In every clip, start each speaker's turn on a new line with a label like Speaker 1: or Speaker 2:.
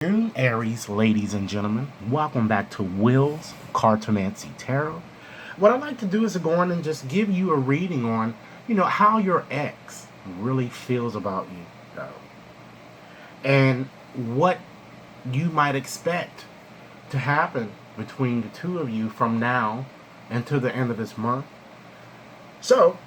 Speaker 1: Aries, ladies and gentlemen, welcome back to Will's Cartomancy Tarot. What I'd like to do is to go on and just give you a reading on, how your ex really feels about you, and what you might expect to happen between the two of you from now until the end of this month. So,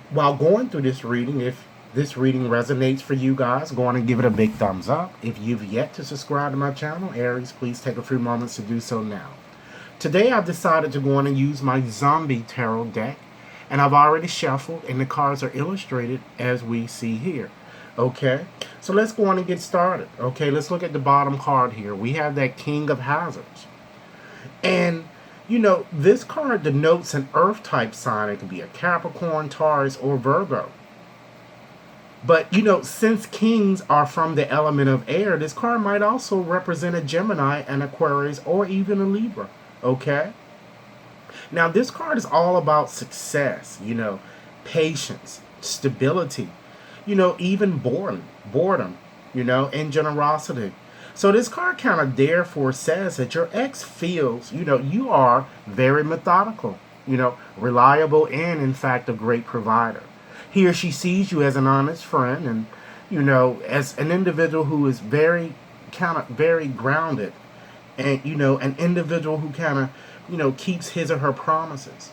Speaker 1: while going through this reading, if this reading resonates for you guys, go on and give it a big thumbs up. If you've yet to subscribe to my channel, Aries, please take a few moments to do so now. Today I've decided to go on and use my zombie tarot deck, and I've already shuffled, and the cards are illustrated as we see here. Okay, so let's go on and get started. Okay, let's look at the bottom card here. We have that King of Hazards. And this card denotes an earth type sign. It could be a Capricorn, Taurus, or Virgo. But, since kings are from the element of air, this card might also represent a Gemini, an Aquarius, or even a Libra. Okay? Now, this card is all about success, patience, stability, even boredom, and generosity. So this card kind of therefore says that your ex feels, you are very methodical, reliable, and in fact a great provider. He or she sees you as an honest friend and, as an individual who is very grounded and, an individual who keeps his or her promises,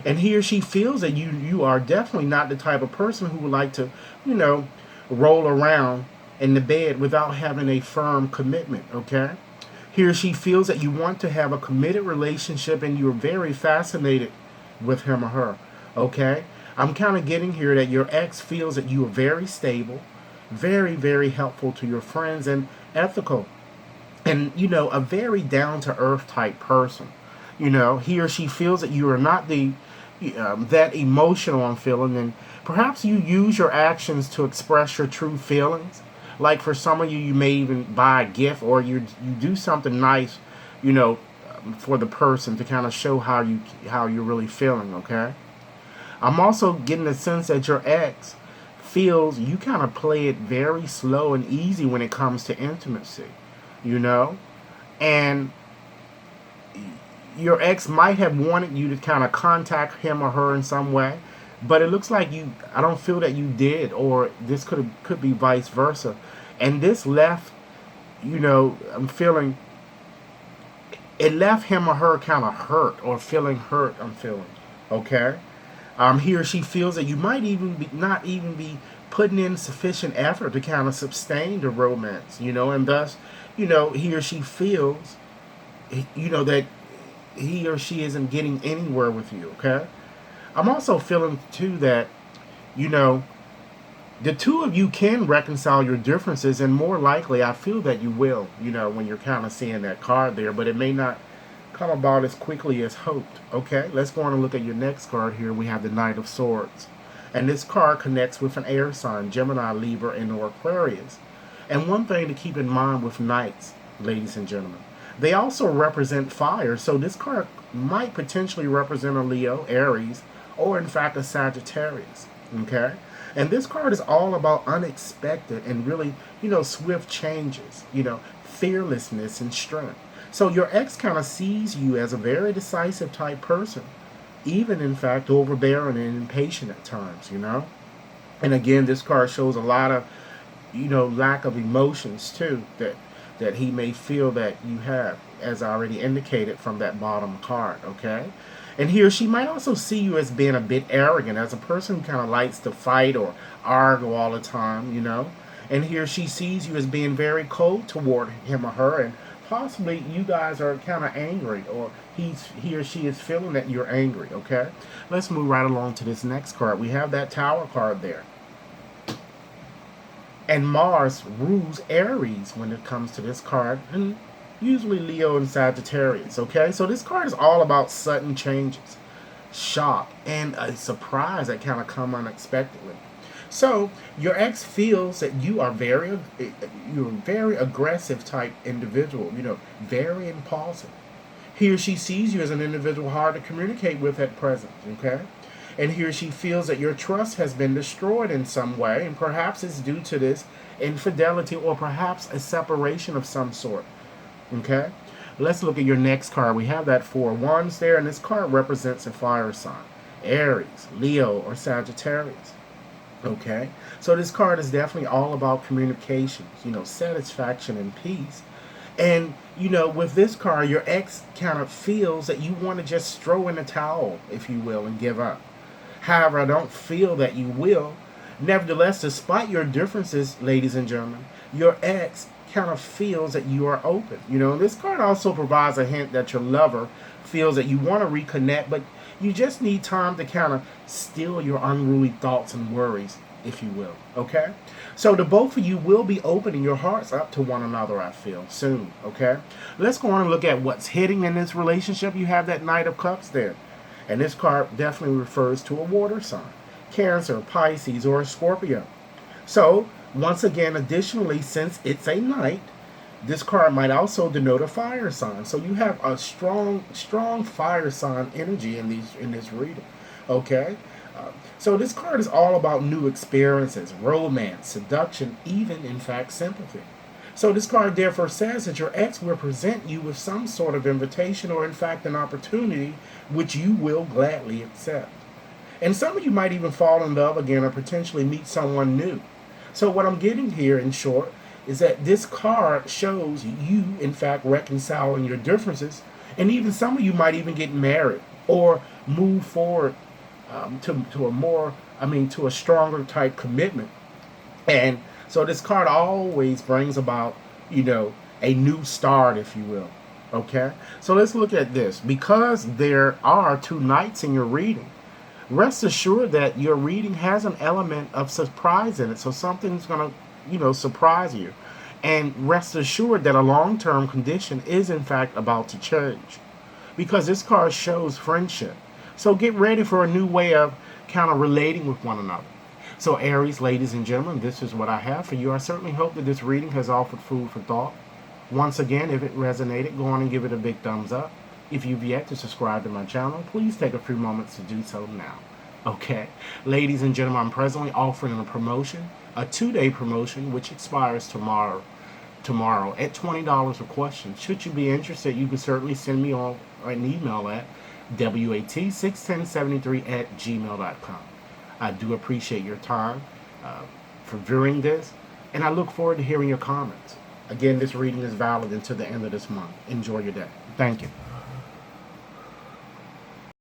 Speaker 1: And he or she feels that you are definitely not the type of person who would like to, roll around in the bed without having a firm commitment, okay? He or she feels that you want to have a committed relationship and you're very fascinated with him or her, okay? I'm kind of getting here that your ex feels that you are very stable, very, very helpful to your friends and ethical, and, a very down-to-earth type person. He or she feels that you are not that emotional I'm feeling, and perhaps you use your actions to express your true feelings. Like for some of you, you may even buy a gift or you do something nice, for the person to kind of show how you're really feeling. Okay. I'm also getting the sense that your ex feels you kind of play it very slow and easy when it comes to intimacy, and your ex might have wanted you to kind of contact him or her in some way, but it looks like I don't feel that you did, or this could be vice versa. And this left, I'm feeling, it left him or her kind of hurt or feeling hurt, I'm feeling, okay? He or she feels that you might not even be putting in sufficient effort to kind of sustain the romance, and thus, he or she feels, that he or she isn't getting anywhere with you, okay? I'm also feeling, too, that, the two of you can reconcile your differences, and more likely, I feel that you will, when you're kind of seeing that card there, but it may not come about as quickly as hoped, okay? Let's go on and look at your next card here. We have the Knight of Swords, and this card connects with an air sign, Gemini, Libra, and or Aquarius. And one thing to keep in mind with knights, ladies and gentlemen, they also represent fire, so this card might potentially represent a Leo, Aries, or in fact a Sagittarius, okay? And this card is all about unexpected and really, swift changes, fearlessness and strength. So your ex kind of sees you as a very decisive type person, even in fact overbearing and impatient at times, And again, this card shows a lot of, lack of emotions too that he may feel that you have, as I already indicated from that bottom card, okay? And he or she might also see you as being a bit arrogant, as a person who kind of likes to fight or argue all the time, And he or she sees you as being very cold toward him or her, and possibly you guys are kind of angry, or he or she is feeling that you're angry, okay? Let's move right along to this next card. We have that Tower card there. And Mars rules Aries when it comes to this card, and usually Leo and Sagittarius, okay? So this card is all about sudden changes, shock, and a surprise that kind of come unexpectedly. So your ex feels that you're a very aggressive type individual, very impulsive. He or she sees you as an individual hard to communicate with at present, okay? And here she feels that your trust has been destroyed in some way, and perhaps it's due to this infidelity or perhaps a separation of some sort. Okay? Let's look at your next card. We have that Four of Wands there, and this card represents a fire sign: Aries, Leo, or Sagittarius. Okay? So this card is definitely all about communications, satisfaction and peace. And, with this card, your ex kind of feels that you want to just throw in the towel, if you will, and give up. However, I don't feel that you will. Nevertheless, despite your differences, ladies and gentlemen, your ex kind of feels that you are open. This card also provides a hint that your lover feels that you want to reconnect, but you just need time to kind of still your unruly thoughts and worries, if you will. Okay? So the both of you will be opening your hearts up to one another, I feel, soon. Okay? Let's go on and look at what's hitting in this relationship. You have that Knight of Cups there. And this card definitely refers to a water sign: Cancer, Pisces, or a Scorpio. So, once again, additionally, since it's a knight, this card might also denote a fire sign. So you have a strong fire sign energy in this reading. Okay? So this card is all about new experiences, romance, seduction, even, in fact, sympathy. So this card therefore says that your ex will present you with some sort of invitation or, in fact, an opportunity which you will gladly accept. And some of you might even fall in love again or potentially meet someone new. So what I'm getting here, in short, is that this card shows you, in fact, reconciling your differences. And even some of you might even get married or move forward to a stronger type commitment. And so this card always brings about, a new start, if you will. Okay? So let's look at this. Because there are two knights in your reading, rest assured that your reading has an element of surprise in it. So something's going to, surprise you. And rest assured that a long-term condition is, in fact, about to change. Because this card shows friendship. So get ready for a new way of kind of relating with one another. So Aries, ladies and gentlemen, this is what I have for you. I certainly hope that this reading has offered food for thought. Once again, if it resonated, go on and give it a big thumbs up. If you've yet to subscribe to my channel, please take a few moments to do so now. Okay, ladies and gentlemen, I'm presently offering a promotion, a 2-day promotion, which expires tomorrow at $20 a question. Should you be interested, you can certainly send me an email at wat61073@gmail.com. I do appreciate your time for viewing this, and I look forward to hearing your comments. Again, this reading is valid until the end of this month. Enjoy your day. Thank you.